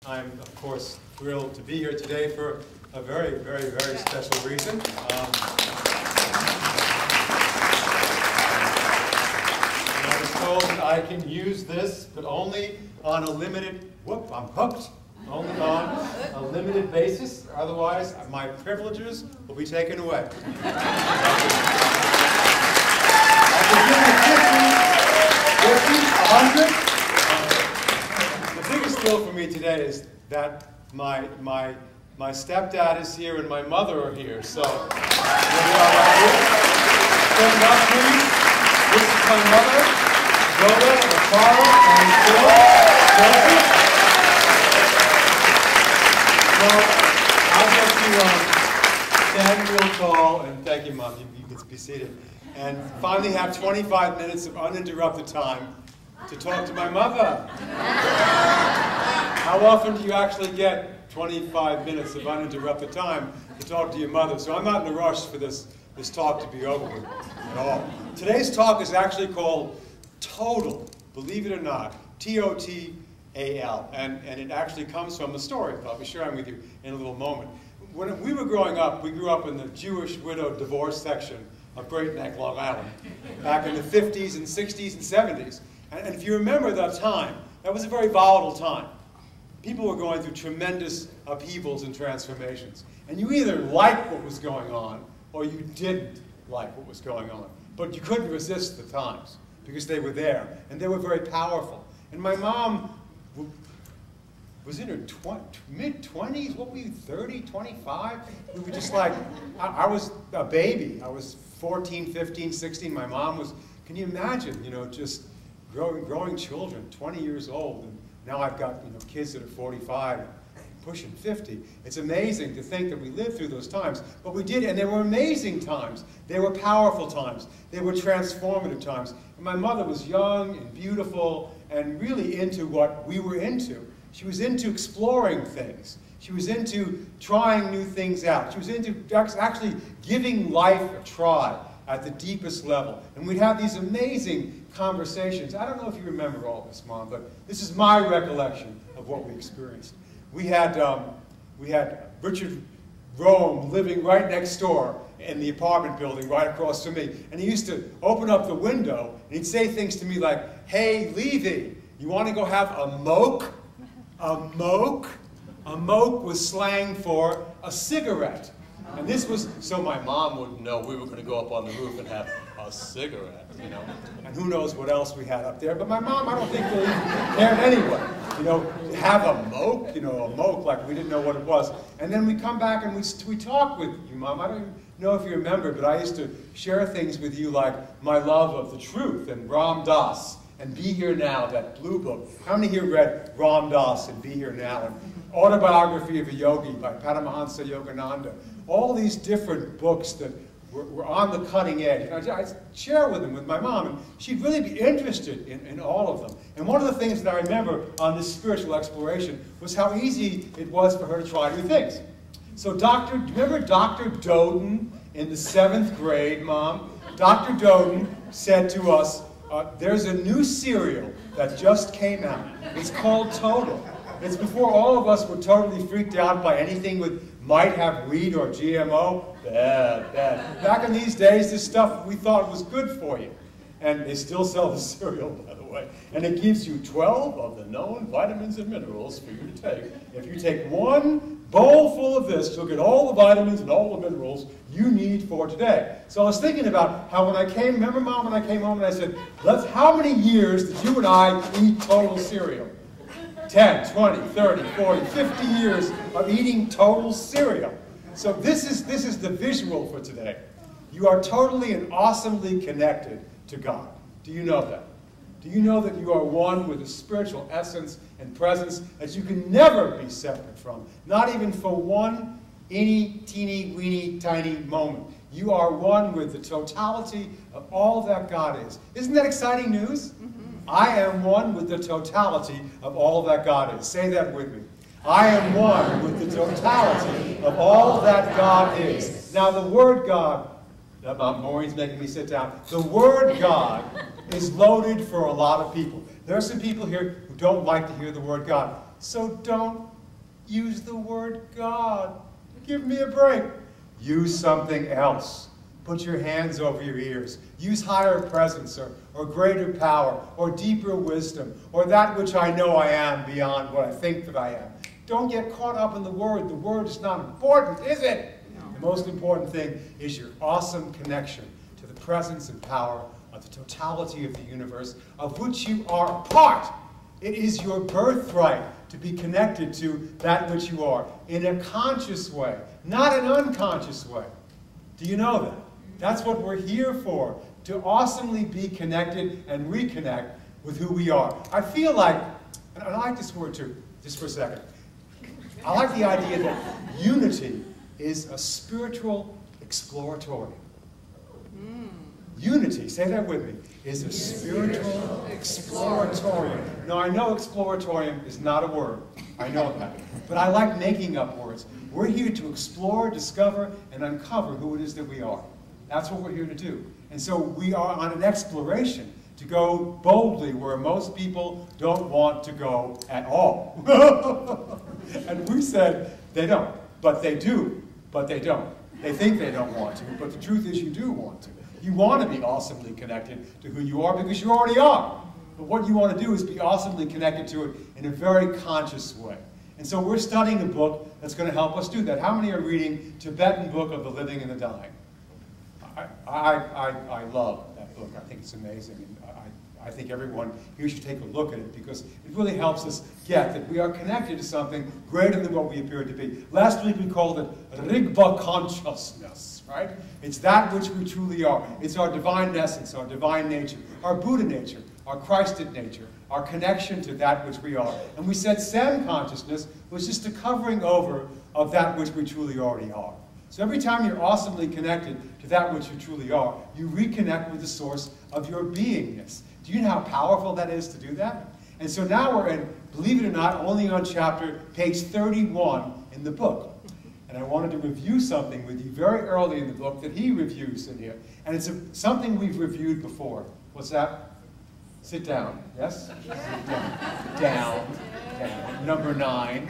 I'm, of course, thrilled to be here today for a very, very, very special reason. I was told that I can use this, but only on a limited, I'm hooked, only on a limited basis. Otherwise, my privileges will be taken away. I can give you 50, 100. The biggest deal for me today is that my stepdad is here and my mother are here. So, here we are right here. Stand up, please. This is my mother, Rhoda, and Carl, and Phil. So, I'd like to stand real tall, and thank you, Mom. You can be seated. And finally have 25 minutes of uninterrupted time to talk to my mother. How often do you actually get 25 minutes of uninterrupted time to talk to your mother? So I'm not in a rush for this talk to be over with at all. Today's talk is actually called Total, believe it or not, T-O-T-A-L. And it actually comes from a story that I'll be sharing with you in a little moment. When we were growing up, we grew up in the Jewish widow divorce section of Great Neck, Long Island, back in the 50s and 60s and 70s. And if you remember that time, that was a very volatile time. People were going through tremendous upheavals and transformations. And you either liked what was going on, or you didn't like what was going on. But you couldn't resist the times, because they were there, and they were very powerful. And my mom was in her mid-20s, what were you, 30, 25? We were just like, I was a baby. I was 14, 15, 16. My mom was, can you imagine, just growing children, 20 years old. And now I've got, kids that are 45, pushing 50. It's amazing to think that we lived through those times. But we did, and they were amazing times. They were powerful times. They were transformative times. And my mother was young and beautiful and really into what we were into. She was into exploring things. She was into trying new things out. She was into actually giving life a try at the deepest level. And we'd have these amazing conversations. I don't know if you remember all this, Mom, but this is my recollection of what we experienced. We had Richard Rome living right next door in the apartment building right across from me. And he used to open up the window and he'd say things to me like, "Hey, Levy, you want to go have a moke?" A moke? A moke was slang for a cigarette. And this was so my mom wouldn't know we were going to go up on the roof and have a cigarette, And who knows what else we had up there. But my mom, I don't think really cared anyway. Have a moke, a moke, like we didn't know what it was. And then we come back and we talk with you, Mom. I don't know if you remember, but I used to share things with you like my love of the truth and Ram Dass. And Be Here Now, that blue book. How many here read Ram Dass and Be Here Now? And Autobiography of a Yogi by Paramahansa Yogananda. All these different books that were on the cutting edge. And I'd share with them with my mom, and she'd really be interested in all of them. And one of the things that I remember on this spiritual exploration was how easy it was for her to try new things. So do you remember Dr. Doden in the 7th grade, Mom? Dr. Doden said to us, there's a new cereal that just came out. It's called Total. It's before all of us were totally freaked out by anything with might have wheat or GMO. Bad, bad. Back in these days, this stuff we thought was good for you. And they still sell the cereal, by the way. And it gives you 12 of the known vitamins and minerals for you to take. If you take one bowl full of this, you'll get all the vitamins and all the minerals you need for today. So I was thinking about how remember, Mom, when I came home and I said, how many years did you and I eat Total cereal? 10, 20, 30, 40, 50 years of eating Total cereal. So this is the visual for today. You are totally and awesomely connected to God. Do you know that? Do you know that you are one with a spiritual essence and presence that you can never be separate from? Not even for one teeny, weeny, tiny moment. You are one with the totality of all that God is. Isn't that exciting news? Mm-hmm. I am one with the totality of all that God is. Say that with me. I am one with the totality of all that God is. Now the word God, Maureen's making me sit down. The word God is loaded for a lot of people. There are some people here who don't like to hear the word God. So don't Use the word God. Give me a break. Use something else. Put your hands over your ears. Use higher presence or greater power or deeper wisdom or that which I know I am beyond what I think that I am. Don't get caught up in the word. The word is not important, is it? No. The most important thing is your awesome connection to the presence and power of the totality of the universe, of which you are a part. It is your birthright to be connected to that which you are in a conscious way, not an unconscious way. Do you know that? That's what we're here for, to awesomely be connected and reconnect with who we are. I feel like, and I like this word too, just for a second. I like the idea that unity is a spiritual exploratorium. Unity, say that with me, is a spiritual exploratorium. Now, I know exploratorium is not a word. I know that. But I like making up words. We're here to explore, discover, and uncover who it is that we are. That's what we're here to do. And so we are on an exploration to go boldly where most people don't want to go at all. And we said they don't, but they do, but they don't. They think they don't want to, but the truth is you do want to. You want to be awesomely connected to who you are because you already are. But what you want to do is be awesomely connected to it in a very conscious way. And so we're studying a book that's going to help us do that. How many are reading Tibetan Book of the Living and the Dying? I love that book. I think it's amazing. And I think everyone here should take a look at it because it really helps us get that we are connected to something greater than what we appear to be. Last week we called it Rigpa consciousness, right? It's that which we truly are. It's our divine essence, our divine nature, our Buddha nature, our Christed nature, our connection to that which we are. And we said Sam consciousness was just a covering over of that which we truly already are. So every time you're awesomely connected to that which you truly are, you reconnect with the source of your beingness. Do you know how powerful that is to do that? And so now we're in, believe it or not, only on page 31 in the book. And I wanted to review something with you very early in the book that he reviews in here. And it's something we've reviewed before. What's that? Sit down. Yes? Sit down. Down. Down. Number 9.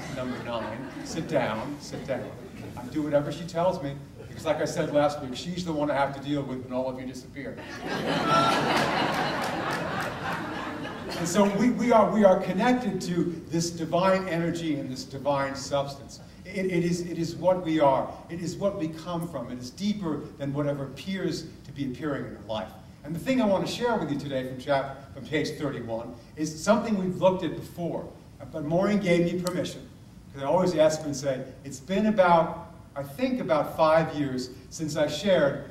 Sit down. Sit down. I do whatever she tells me. Because like I said last week, she's the one I have to deal with when all of you disappear. And so we are connected to this divine energy and this divine substance. It is what we are. It is what we come from. It is deeper than whatever appears to be appearing in our life. And the thing I want to share with you today from page 31 is something we've looked at before. But Maureen gave me permission. Because I always ask her and say, it's been about, I think about 5 years since I shared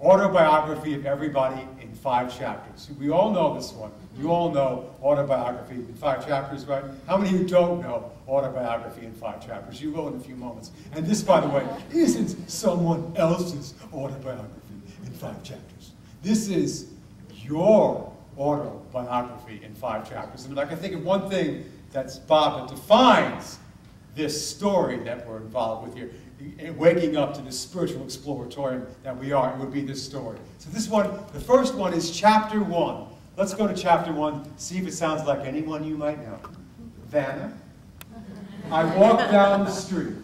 autobiography of everybody in 5 chapters. We all know this one. You all know autobiography in 5 chapters, right? How many of you don't know autobiography in 5 chapters? You will in a few moments. And this, by the way, isn't someone else's autobiography in 5 chapters. This is your autobiography in 5 chapters. And if I can think of one thing that's, Bob, that defines this story that we're involved with here, waking up to this spiritual exploratorium that we are, it would be this story. So this one, the first one is chapter 1. Let's go to chapter 1, see if it sounds like anyone you might know. Vanna, I walk down the street.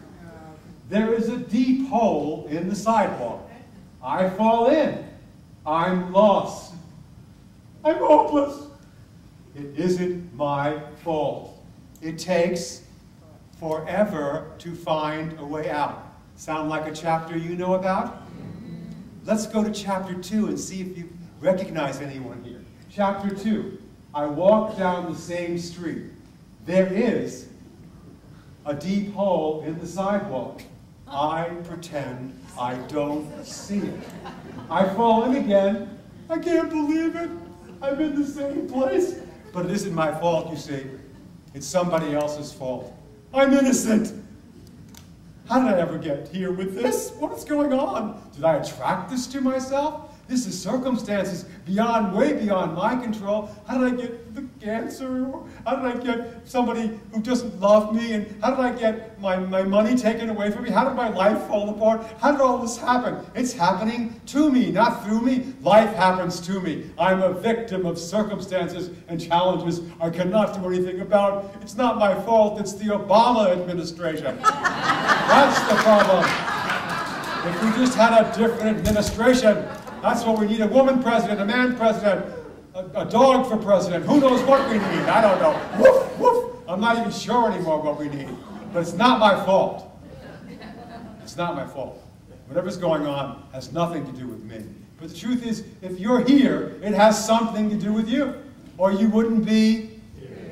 There is a deep hole in the sidewalk. I fall in. I'm lost. I'm hopeless. It isn't my fault. It takes forever to find a way out. Sound like a chapter you know about? Let's go to chapter 2 and see if you recognize anyone here. Chapter 2, I walk down the same street. There is a deep hole in the sidewalk. I pretend I don't see it. I fall in again. I can't believe it. I'm in the same place. But it isn't my fault, you see. It's somebody else's fault. I'm innocent. How did I ever get here with this? What is going on? Did I attract this to myself? This is circumstances beyond, way beyond my control. How did I get the cancer? How did I get somebody who doesn't love me? And how did I get my money taken away from me? How did my life fall apart? How did all this happen? It's happening to me, not through me. Life happens to me. I'm a victim of circumstances and challenges I cannot do anything about. It's not my fault. It's the Obama administration. That's the problem. If we just had a different administration, that's what we need. A woman president, a man president, a dog for president. Who knows what we need? I don't know. Woof, woof. I'm not even sure anymore what we need. But it's not my fault. It's not my fault. Whatever's going on has nothing to do with me. But the truth is, if you're here, it has something to do with you. Or you wouldn't be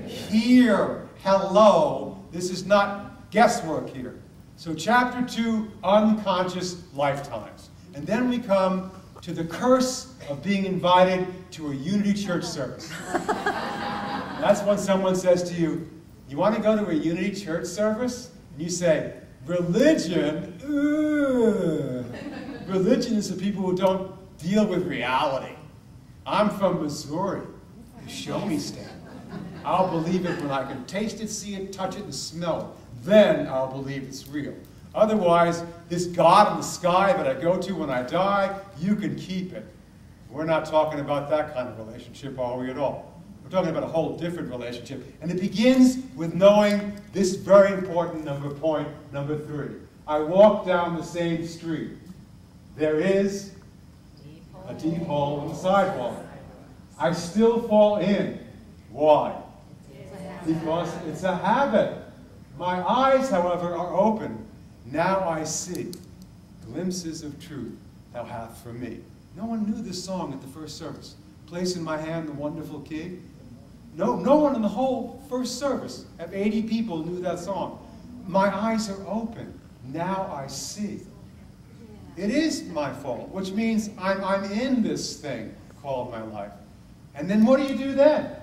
here. Hello. This is not guesswork here. So chapter 2, unconscious lifetimes. And then we come to the curse of being invited to a Unity Church service. That's when someone says to you, you want to go to a Unity Church service? And you say, religion? Ugh. Religion is for people who don't deal with reality. I'm from Missouri. Show me stuff. I'll believe it when I can taste it, see it, touch it, and smell it. Then I'll believe it's real. Otherwise, this God in the sky that I go to when I die, you can keep it. We're not talking about that kind of relationship, are we at all? We're talking about a whole different relationship. And it begins with knowing this very important point, number 3. I walk down the same street. There is a deep hole in the sidewalk. I still fall in. Why? Because it's a habit. My eyes, however, are open. Now I see glimpses of truth thou hast for me. No one knew this song at the first service. Place in my hand the wonderful key. No one in the whole first service of 80 people knew that song. My eyes are open. Now I see. It is my fault, which means I'm in this thing called my life. And then what do then?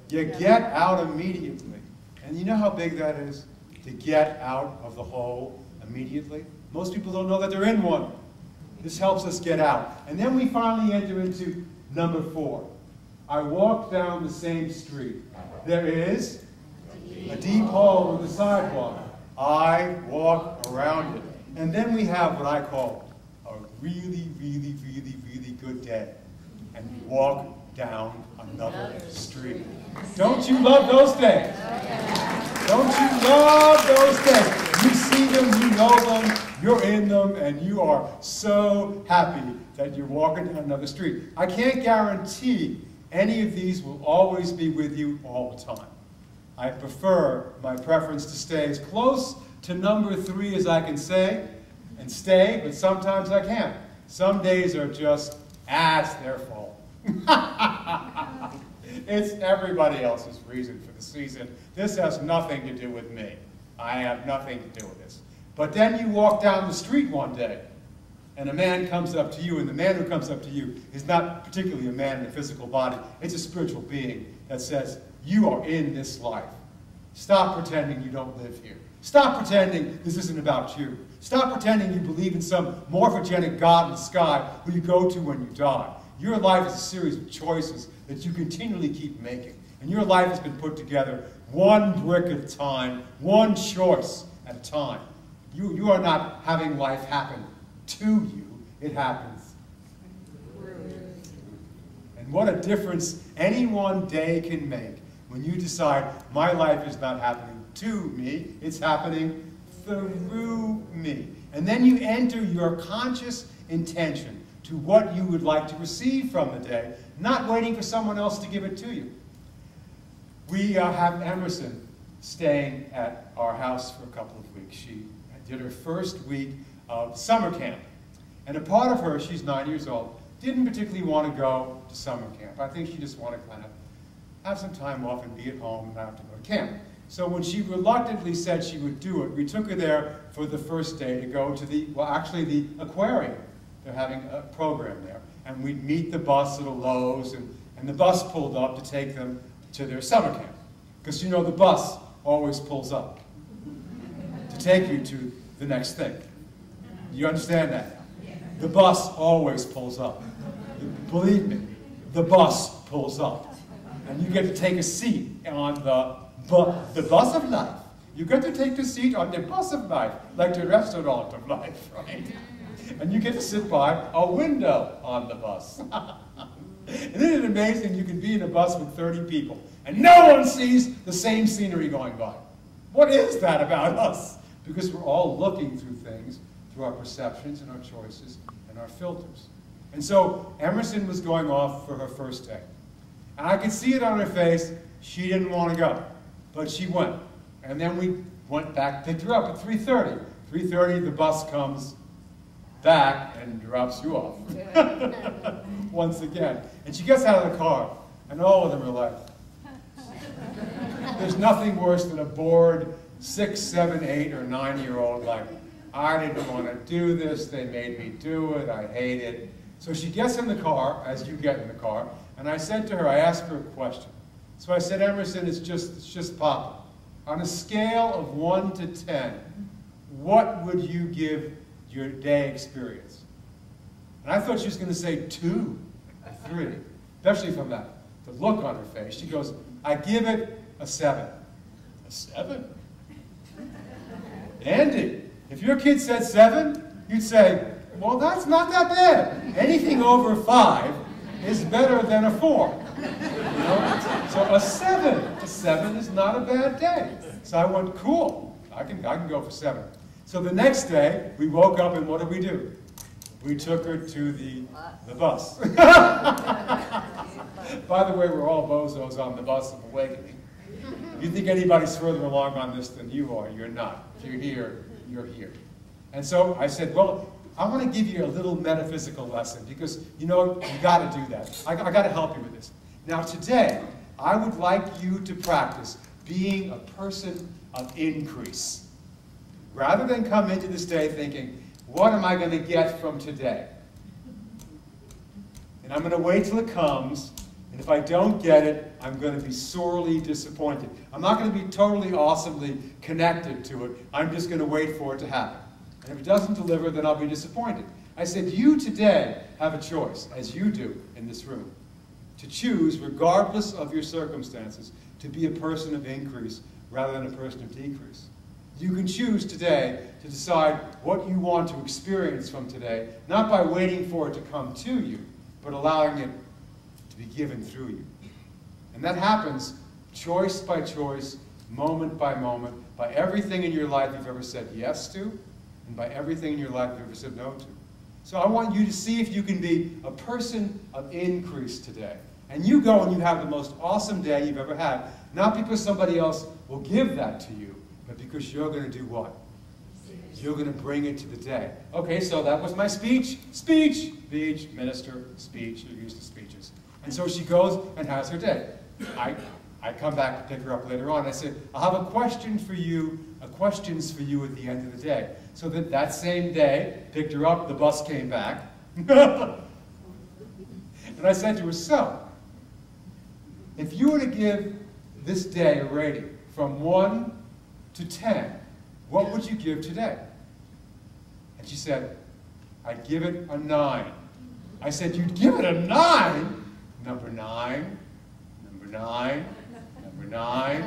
You get out immediately. And you know how big that is? To get out of the hole immediately? Most people don't know that they're in one. This helps us get out. And then we finally enter into number 4. I walk down the same street. There is a deep hole in the sidewalk. I walk around it. And then we have what I call a really, really, really, really good day. And we walk down another street. Don't you love those days? Don't you love those days? You see them, you know them, you're in them, and you are so happy that you're walking down another street. I can't guarantee any of these will always be with you all the time. I prefer, my preference to stay as close to number 3 as I can say, and stay, but sometimes I can't. Some days are just, it's their fault. It's everybody else's reason for the season. This has nothing to do with me. I have nothing to do with this. But then you walk down the street one day, and a man comes up to you, and the man who comes up to you is not particularly a man in a physical body. It's a spiritual being that says, you are in this life. Stop pretending you don't live here. Stop pretending this isn't about you. Stop pretending you believe in some morphogenic God in the sky who you go to when you die. Your life is a series of choices that you continually keep making. And your life has been put together one brick at a time, one choice at a time. You are not having life happen to you. It happens. And what a difference any one day can make when you decide, my life is not happening to me, it's happening through me. And then you enter your conscious intention to what you would like to receive from the day, not waiting for someone else to give it to you. We have Emerson staying at our house for a couple of weeks. She did her first week of summer camp. And a part of her, she's 9 years old, didn't particularly want to go to summer camp. I think she just wanted to kind of have some time off and be at home and not have to go to camp. So when she reluctantly said she would do it, we took her there for the first day to go to the aquarium. They're having a program there. And we'd meet the bus at a Lowe's, and the bus pulled up to take them to their summer camp. Because you know the bus always pulls up to take you to the next thing. You understand that? The bus always pulls up. believe me, the bus pulls up. And you get to take a seat on the bus of life. You get to take the seat on the bus of life, like the restaurant of life, right? And you get to sit by a window on the bus. Isn't it amazing you can be in a bus with 30 people and no one sees the same scenery going by? What is that about us? Because we're all looking through things, through our perceptions and our choices and our filters. And so Emerson was going off for her first day. And I could see it on her face. She didn't want to go, but she went. And then we went back, picked her up at 3:30. 3:30, the bus comes back and drops you off once again. And she gets out of the car, and all of them are like, there's nothing worse than a bored 6, 7, 8, or 9-year-old like, I didn't want to do this, they made me do it, I hate it. So she gets in the car, as you get in the car, and I said to her, I asked her a question. So I said, Emerson, it's just Papa. On a scale of 1 to 10, what would you give your day experience? And I thought she was going to say 2 or 3, especially from the look on her face. She goes, I give it a 7. A 7? Andy, if your kid said 7, you'd say, well, that's not that bad. Anything over 5 is better than a 4. You know? So a 7 is not a bad day. So I went, cool, I can go for 7. So the next day, we woke up and what did we do? We took her to the bus. By the way, we're all bozos on the bus of awakening. If you think anybody's further along on this than you are, you're not. If you're here, you're here. And so I said, well, I want to give you a little metaphysical lesson because, you know, you got to do that. I got to help you with this. Now today, I would like you to practice being a person of increase. Rather than come into this day thinking, what am I going to get from today? And I'm going to wait till it comes, and if I don't get it, I'm going to be sorely disappointed. I'm not going to be totally awesomely connected to it. I'm just going to wait for it to happen. And if it doesn't deliver, then I'll be disappointed. I said, you today have a choice, as you do in this room, to choose, regardless of your circumstances, to be a person of increase rather than a person of decrease. You can choose today to decide what you want to experience from today, not by waiting for it to come to you, but allowing it to be given through you. And that happens choice by choice, moment by moment, by everything in your life you've ever said yes to, and by everything in your life you've ever said no to. So I want you to see if you can be a person of increase today. And you go and you have the most awesome day you've ever had, not because somebody else will give that to you, but because you're going to do what? You're going to bring it to the day. Okay, so that was my speech. Speech, minister, speech. You're used to speeches. And so she goes and has her day. I come back to pick her up later on. I said, I'll have a question for you, questions for you at the end of the day. So that same day, picked her up, the bus came back. And I said to her, so, if you were to give this day a rating from 1 to 10, what would you give today? And she said, I'd give it a 9. I said, you'd give it a 9? Number 9, number 9, number 9,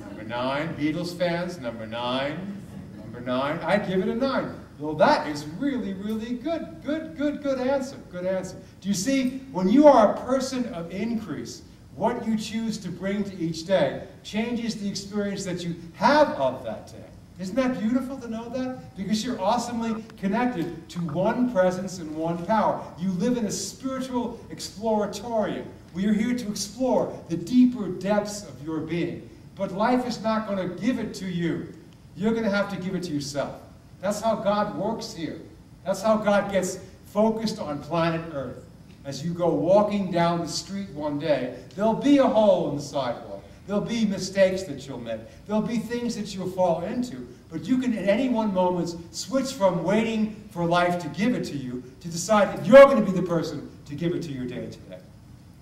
number 9. Beatles fans, number 9, number 9. I'd give it a 9. Well, that is really, really good. Good answer. Good answer. Do you see, when you are a person of increase, what you choose to bring to each day changes the experience that you have of that day. Isn't that beautiful to know that? Because you're awesomely connected to one presence and one power. You live in a spiritual exploratorium where you're here to explore the deeper depths of your being. But life is not going to give it to you. You're going to have to give it to yourself. That's how God works here. That's how God gets focused on planet Earth. As you go walking down the street one day, there'll be a hole in the sidewalk. There'll be mistakes that you'll make. There'll be things that you'll fall into. But you can, at any one moment, switch from waiting for life to give it to you to decide that you're going to be the person to give it to your day today.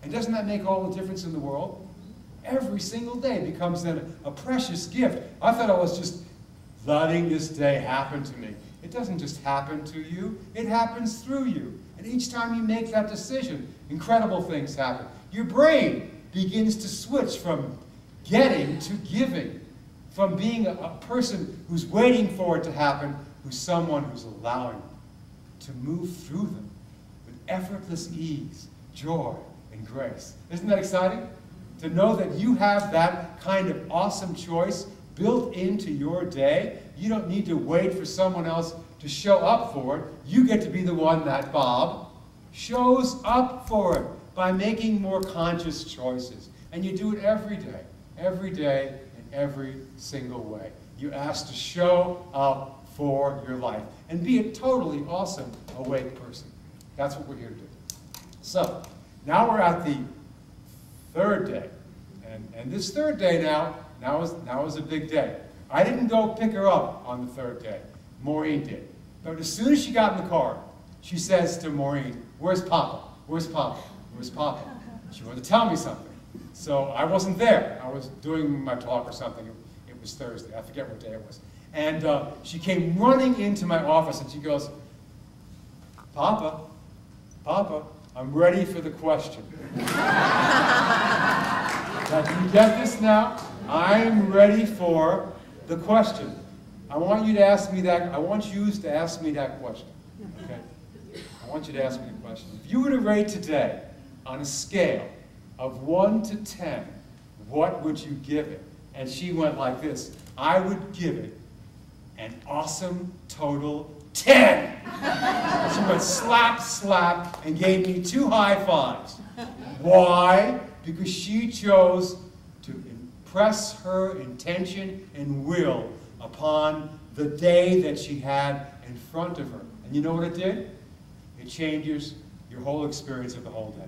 And doesn't that make all the difference in the world? Every single day becomes then a precious gift. I thought I was just letting this day happen to me. It doesn't just happen to you. It happens through you. And And each time you make that decision, incredible things happen. Your brain begins to switch from getting to giving, from being a person who's waiting for it to happen, who's someone who's allowing it to move through them with effortless ease, joy, and grace. Isn't that exciting? To know that you have that kind of awesome choice built into your day. You don't need to wait for someone else to show up for it. You get to be the one that, Bob, shows up for it by making more conscious choices. And you do it every day in every single way. You ask to show up for your life and be a totally awesome, awake person. That's what we're here to do. So, now we're at the third day. And this third day now is a big day. I didn't go pick her up on the third day. Maureen did. But as soon as she got in the car, she says to Maureen, "Where's Papa? Where's Papa? Where's Papa?" She wanted to tell me something. So I wasn't there. I was doing my talk or something. It was Thursday. I forget what day it was. And she came running into my office and she goes, "Papa, Papa, I'm ready for the question." Now, do you get this now? I'm ready for the question. I want you to ask me that. I want you to ask me that question. Okay? I want you to ask me the question. If you were to rate today on a scale of 1 to 10, what would you give it? And she went like this. I would give it an awesome total 10. She went slap, slap, and gave me 2 high fives. Why? Because she chose to impress her intention and will upon the day that she had in front of her. And you know what it did? It changes your whole experience of the whole day.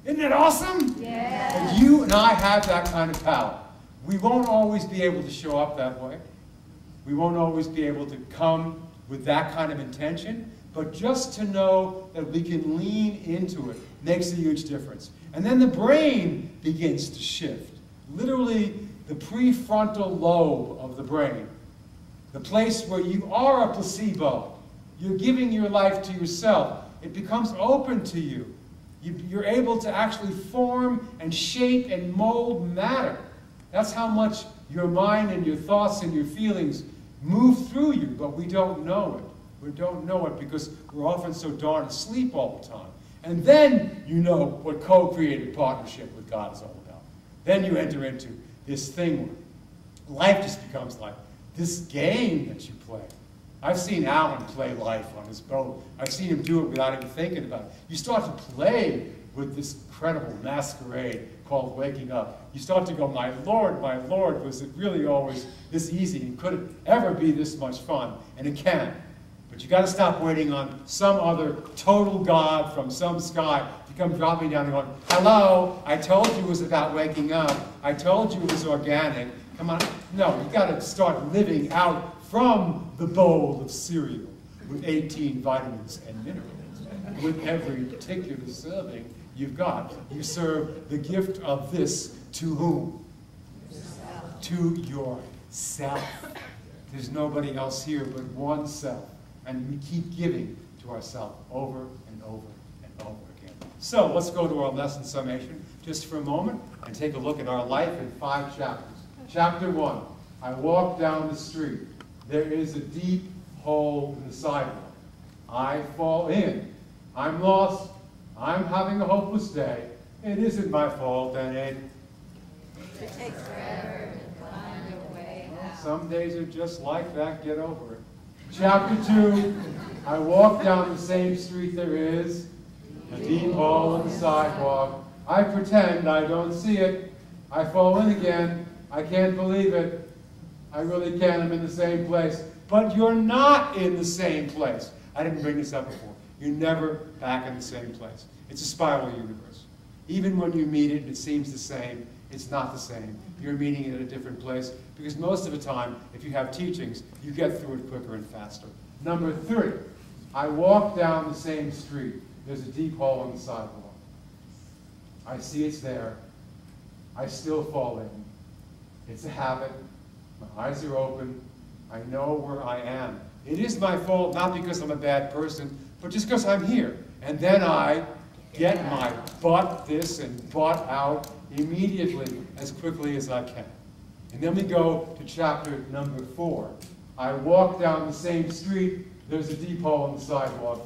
Isn't that awesome? Yeah. And you and I have that kind of power. We won't always be able to show up that way. We won't always be able to come with that kind of intention, but just to know that we can lean into it makes a huge difference. And then the brain begins to shift. Literally, the prefrontal lobe of the brain, the place where you are a placebo, you're giving your life to yourself, it becomes open to you. You're able to actually form and shape and mold matter. That's how much your mind and your thoughts and your feelings move through you, but we don't know it. We don't know it because we're often so darn asleep all the time. And then you know what co-creative partnership with God is all about. Then you enter into this thing where life just becomes like this game that you play. I've seen Alan play life on his boat. I've seen him do it without even thinking about it. You start to play with this incredible masquerade called waking up. You start to go, my Lord, was it really always this easy? And could it ever be this much fun? And it can. But you got to stop waiting on some other total God from some sky to come dropping down and going, hello, I told you it was about waking up. I told you it was organic. Come on. No, you got to start living out from the bowl of cereal with 18 vitamins and minerals. With every particular serving you've got. You serve the gift of this to whom? Yourself. To yourself. There's nobody else here but oneself. And we keep giving to ourselves over and over and over again. So let's go to our lesson summation just for a moment and take a look at our life in 5 chapters. Chapter 1, I walk down the street. There is a deep hole in the sidewalk. I fall in. I'm lost. I'm having a hopeless day. It isn't my fault, and it takes forever to find a way out. Some days are just like that. Get over it. Chapter 2, I walk down the same street. There is a deep hole in the sidewalk. I pretend I don't see it. I fall in again. I can't believe it. I really can't. I'm in the same place. But you're not in the same place. I didn't bring this up before. You're never back in the same place. It's a spiral universe. Even when you meet it, it seems the same. It's not the same. You're meeting it at a different place because most of the time, if you have teachings, you get through it quicker and faster. Number 3, I walk down the same street. There's a deep hole in the sidewalk. I see it's there. I still fall in. It's a habit. My eyes are open. I know where I am. It is my fault, not because I'm a bad person, but just because I'm here. And then I get my butt this and butt out immediately as quickly as I can. And then we go to chapter number 4. I walk down the same street. There's a deep hole in the sidewalk.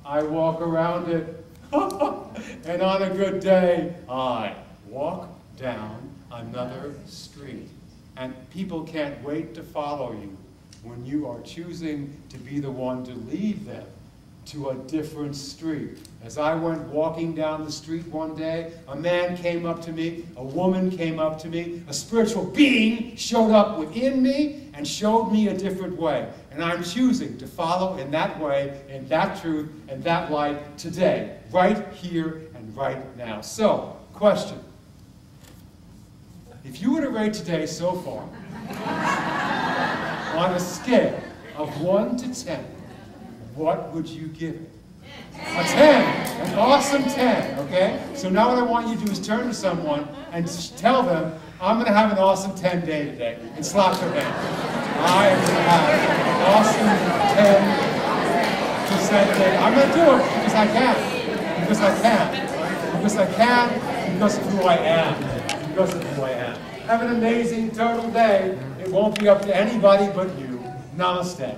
I walk around it. And on a good day, I walk down another street. And people can't wait to follow you when you are choosing to be the one to lead them to a different street. As I went walking down the street one day, a man came up to me, a woman came up to me, a spiritual being showed up within me and showed me a different way. And I'm choosing to follow in that way, in that truth, and that light today, right here and right now. So, question. If you were to rate today so far, on a scale of 1 to 10, what would you give it? A 10, an awesome 10, okay? So now what I want you to do is turn to someone and tell them, I'm going to have an awesome 10 day today, and slap their hand. I am going to have an awesome 10% day. I'm going to do it because I can. Because I can. Because I can, because of who I am. Because of who I am. Have an amazing total day. It won't be up to anybody but you. Namaste.